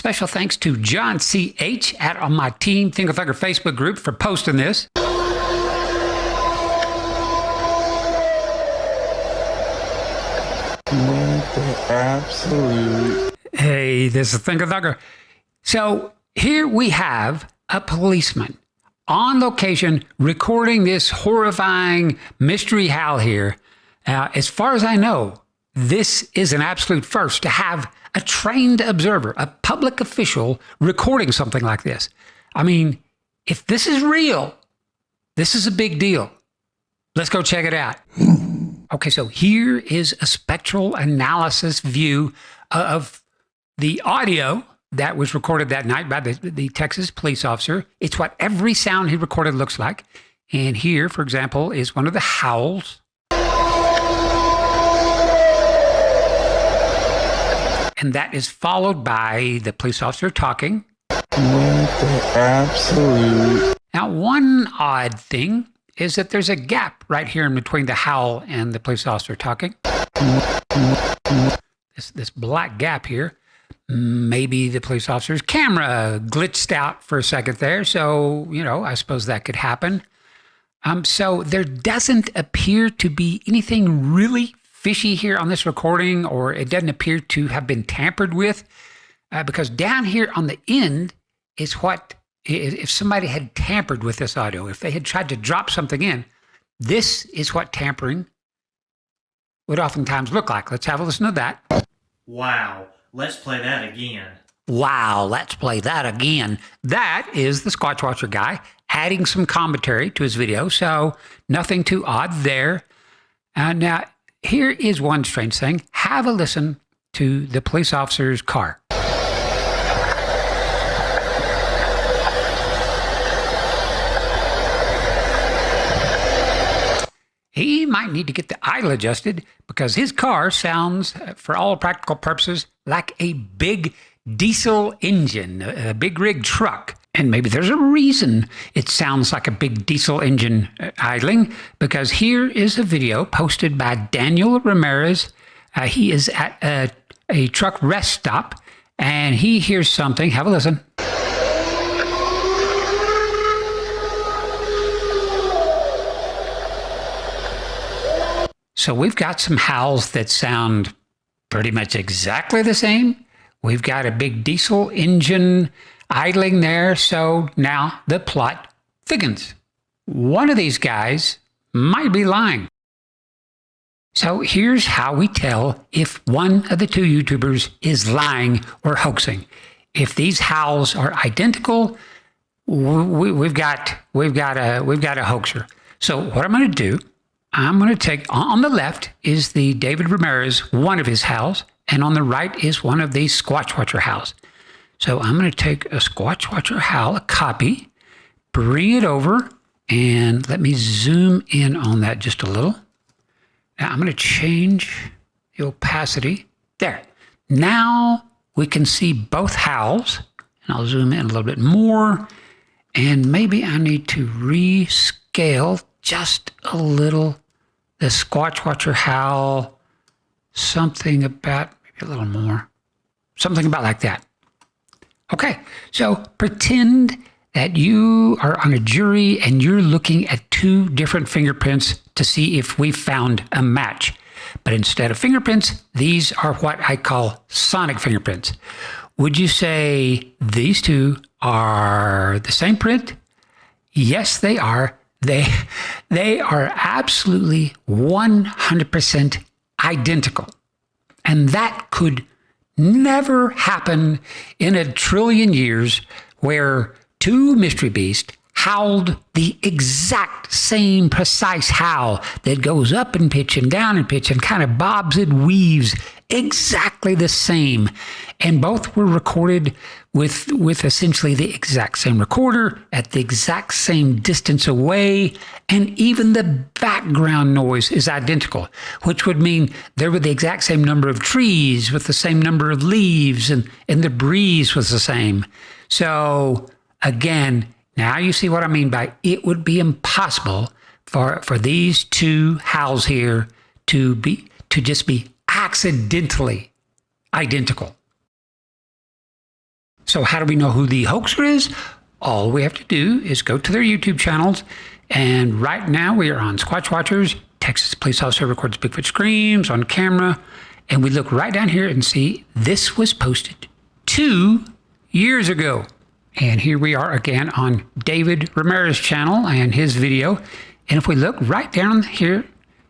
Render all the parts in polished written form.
Special thanks to John C.H. on my Team ThinkerThunker Facebook group for posting this. Absolute. Hey, this is ThinkerThunker. So here we have a policeman on location recording this horrifying mystery howl here. As far as I know, this is an absolute first to have a trained observer, a public official recording something like this. I mean, if this is real, this is a big deal. Let's go check it out. Okay, so here is a spectral analysis view of the audio that was recorded that night by the Texas police officer. It's what every sound he recorded looks like. And here, for example, is one of the howls. And that is followed by the police officer talking. Absolute. Now, one odd thing is that there's a gap right here in between the howl and the police officer talking. This black gap here. Maybe the police officer's camera glitched out for a second there. So, you know, I suppose that could happen. So there doesn't appear to be anything really fishy here on this recording, or it doesn't appear to have been tampered with, because down here on the end is what, if somebody had tampered with this audio, if they had tried to drop something in, this is what tampering would oftentimes look like. Let's have a listen to that. Wow, let's play that again. Wow, let's play that again. That is the Squatch Watcher guy adding some commentary to his video, so nothing too odd there. Now, here is one strange thing. Have a listen to the police officer's car. He might need to get the idle adjusted because his car sounds, for all practical purposes, like a big diesel engine, a big rig truck. And maybe there's a reason it sounds like a big diesel engine idling, because here is a video posted by Daniel Ramirez. He is at a truck rest stop, and he hears something. Have a listen. So we've got some howls that sound pretty much exactly the same. We've got a big diesel engine idling there, so now the plot thickens. One of these guys might be lying. So here's how we tell if one of the two YouTubers is lying or hoaxing. If these howls are identical, we've got a hoaxer. So what I'm going to do, I'm going to take, on the left is the David Ramirez, one of his howls, and on the right is one of these Squatch Watcher howls. So I'm going to take a Squatch Watcher howl, a copy, bring it over, and let me zoom in on that just a little. Now I'm going to change the opacity. There. Now we can see both howls, and I'll zoom in a little bit more, and maybe I need to rescale just a little the Squatch Watcher howl, something about, maybe a little more, something about like that. Okay, so pretend that you are on a jury and you're looking at two different fingerprints to see if we found a match. But instead of fingerprints, these are what I call sonic fingerprints. Would you say these two are the same print? Yes, they are. They are absolutely 100% identical. And that could never happen in a trillion years, where two mystery beasts howled the exact same precise howl that goes up in pitch and down in pitch and kind of bobs and weaves exactly the same. And both were recorded with essentially the exact same recorder at the exact same distance away, and even the background noise is identical, which would mean there were the exact same number of trees with the same number of leaves, and the breeze was the same. So again, now you see what I mean by it would be impossible for these two howls here to just be accidentally identical. So how do we know who the hoaxer is? All we have to do is go to their YouTube channels. And right now we are on Squatch Watchers. Texas police officer records Bigfoot screams on camera. And we look right down here and see this was posted 2 years ago. And here we are again on David Ramirez's channel and his video. And if we look right down here,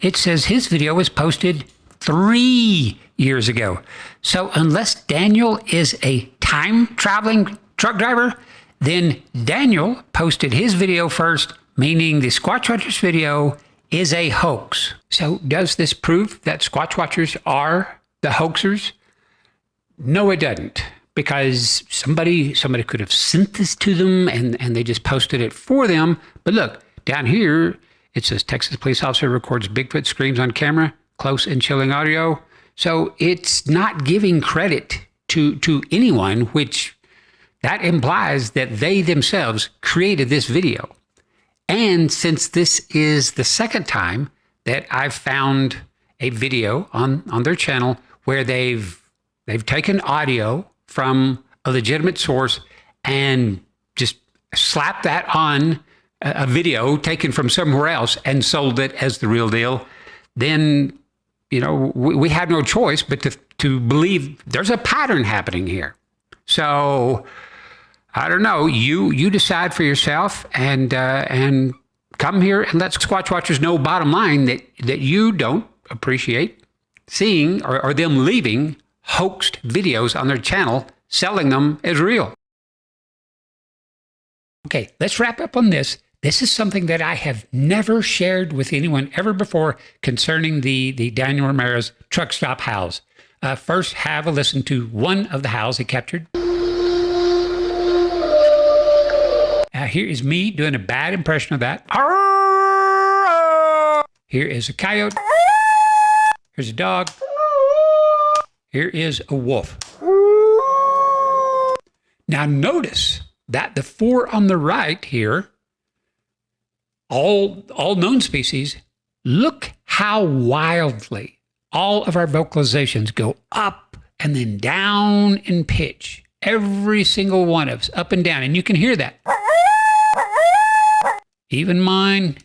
it says his video was posted 3 years ago. So unless Daniel is a time-traveling truck driver, then Daniel posted his video first, meaning the Squatch Watchers video is a hoax. So does this prove that Squatch Watchers are the hoaxers? No, it doesn't, because somebody could have sent this to them and they just posted it for them. But look, down here, it says Texas police officer records Bigfoot screams on camera, close and chilling audio. So it's not giving credit to anyone, which that implies that they themselves created this video. And since this is the second time that I've found a video on their channel where they've taken audio from a legitimate source and just slapped that on a video taken from somewhere else and sold it as the real deal, then, you know, we had no choice but to believe there's a pattern happening here. So I don't know. You decide for yourself and come here and let Squatch Watchers know, bottom line, that you don't appreciate seeing or them leaving hoaxed videos on their channel, selling them as real. Okay, let's wrap up on this. This is something that I have never shared with anyone ever before concerning the Daniel Ramirez truck stop howls. First, have a listen to one of the howls he captured. Here is me doing a bad impression of that. Here is a coyote. Here's a dog. Here is a wolf. Now notice that the four on the right here, all known species, look how wildly all of our vocalizations go up and then down in pitch. Every single one of us, up and down, and you can hear that. Even mine.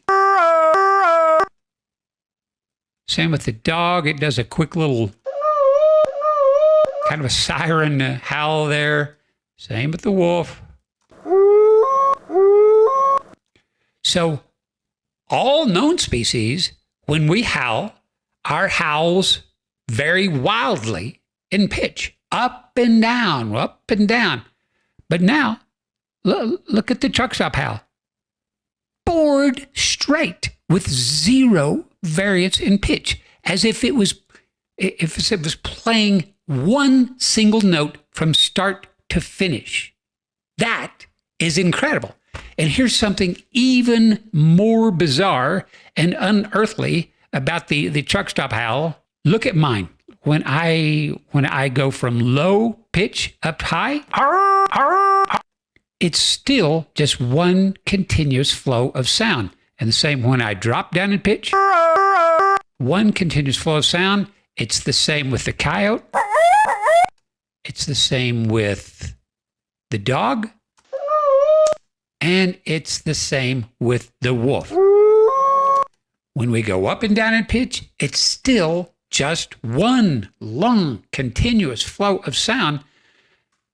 Same with the dog. It does a quick little kind of a siren howl there. Same with the wolf. So all known species, when we howl, our howls vary wildly in pitch, up and down, up and down. But now, look at the truck stop howl. Bored straight with zero variance in pitch, as if it was playing one single note from start to finish. That is incredible. And here's something even more bizarre and unearthly about the truck stop howl. Look at mine. When I go from low pitch up high, it's still just one continuous flow of sound. And the same when I drop down in pitch, one continuous flow of sound. It's the same with the coyote. It's the same with the dog. And it's the same with the wolf. When we go up and down in pitch, it's still just one long continuous flow of sound.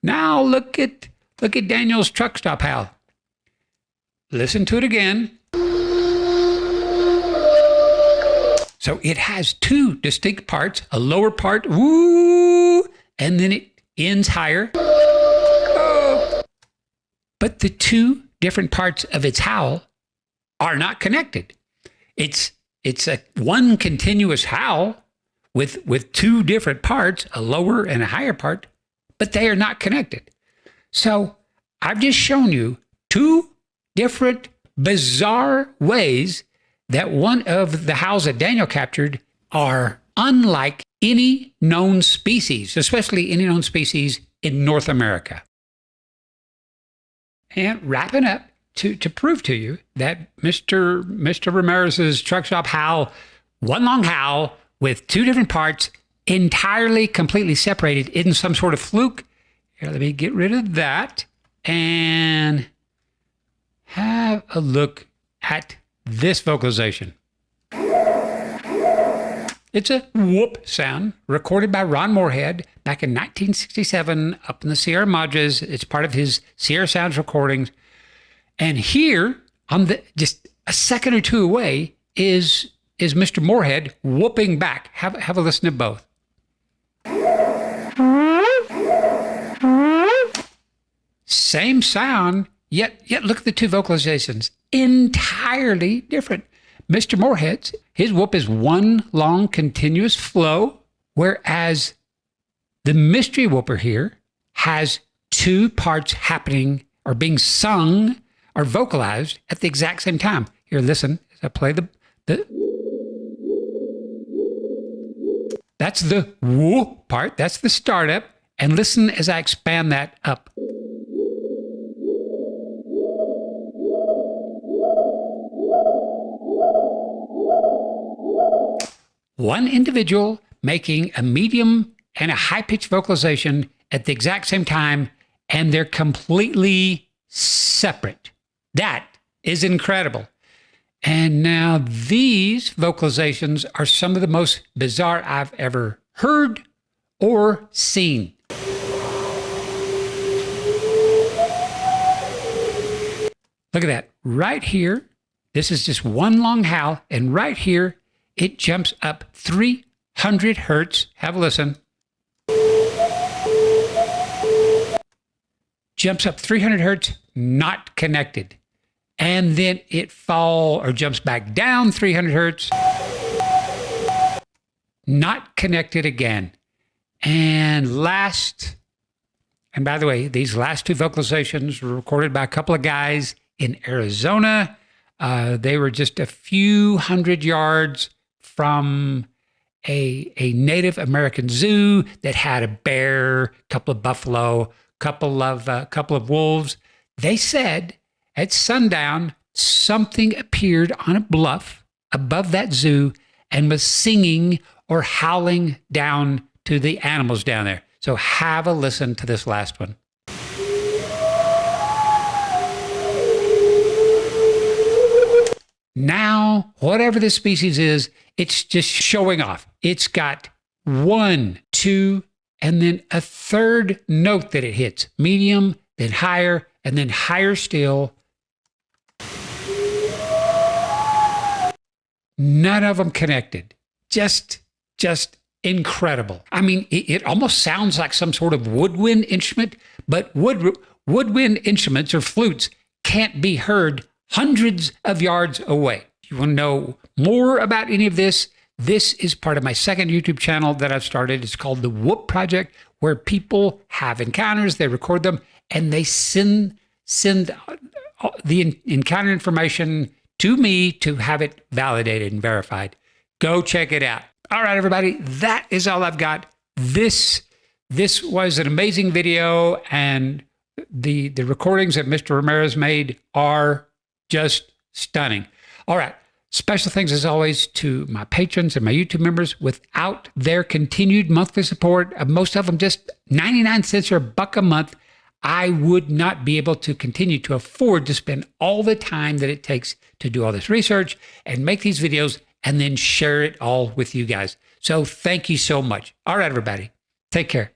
Now look at Daniel's truck stop howl. Listen to it again. So it has two distinct parts, a lower part, woo, and then it ends higher. Oh. But the two different parts of its howl are not connected. It's a one continuous howl with two different parts, a lower and a higher part, but they are not connected. So I've just shown you two different bizarre ways that one of the howls that Daniel captured are unlike any known species, especially any known species in North America. And wrapping up, to prove to you that Mr. Ramirez's truck stop howl, one long howl with two different parts, entirely, completely separated, isn't some sort of fluke. Here, let me get rid of that and have a look at this vocalization. It's a whoop sound recorded by Ron Moorhead back in 1967 up in the Sierra Madres. It's part of his Sierra Sounds recordings. And here, on the just a second or two away, is Mr. Moorhead whooping back. Have a listen to both. Same sound, yet look at the two vocalizations. Entirely different. Mr. Moorhead's, his whoop is one long continuous flow, whereas the mystery whooper here has two parts happening or being sung or vocalized at the exact same time. Here, listen as I play the that's the woo part, that's the startup, and listen as I expand that up. One individual making a medium and a high-pitched vocalization at the exact same time, and they're completely separate. That is incredible. And now these vocalizations are some of the most bizarre I've ever heard or seen. Look at that. Right here, this is just one long howl, and right here, it jumps up 300 hertz. Have a listen. Jumps up 300 hertz, not connected. And then it jumps back down 300 hertz, not connected again. And by the way, these last two vocalizations were recorded by a couple of guys in Arizona. They were just a few hundred yards from a Native American zoo that had a bear, a couple of buffalo, couple of wolves. They said at sundown, something appeared on a bluff above that zoo and was singing or howling down to the animals down there. So have a listen to this last one. Now, whatever this species is, it's just showing off. It's got 1, 2, and then a third note that it hits. Medium, then higher, and then higher still. None of them connected. Just incredible. I mean, it almost sounds like some sort of woodwind instrument, but woodwind instruments or flutes can't be heard hundreds of yards away. If you want to know more about any of this, this is part of my second YouTube channel that I've started. It's called The Whoop Project, where people have encounters, they record them, and they send the encounter information to me to have it validated and verified. Go check it out. All right, everybody, that is all I've got. This was an amazing video, and the recordings that Mr. Ramirez made are just stunning. All right. Special thanks, as always, to my patrons and my YouTube members. Without their continued monthly support, most of them just 99 cents or $1 a month, I would not be able to continue to afford to spend all the time that it takes to do all this research and make these videos and then share it all with you guys. So thank you so much. All right, everybody. Take care.